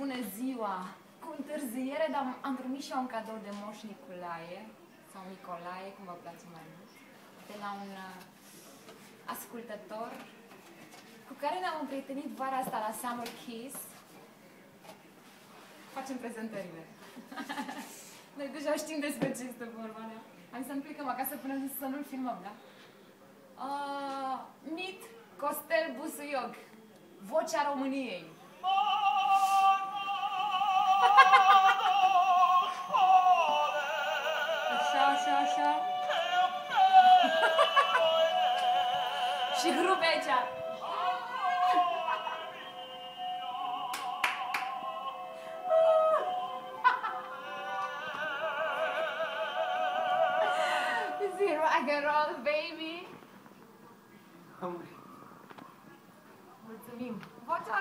Bună ziua! Cu întârziere, dar am primit și eu un cadou de Moș Nicolae, sau Nicolae, cum vă place mai mult, de la un ascultător cu care ne-am împrietenit vara asta la Summer Kiss. Facem prezentările. Noi deja știm despre ce este vorba, da? Hai să nu plecăm acasă până să nu-l filmăm, da? Mit Costel Busuioc, vocea României. Așa. Și grupe aici. Is it rock and roll, baby? Mulțumim. Vocea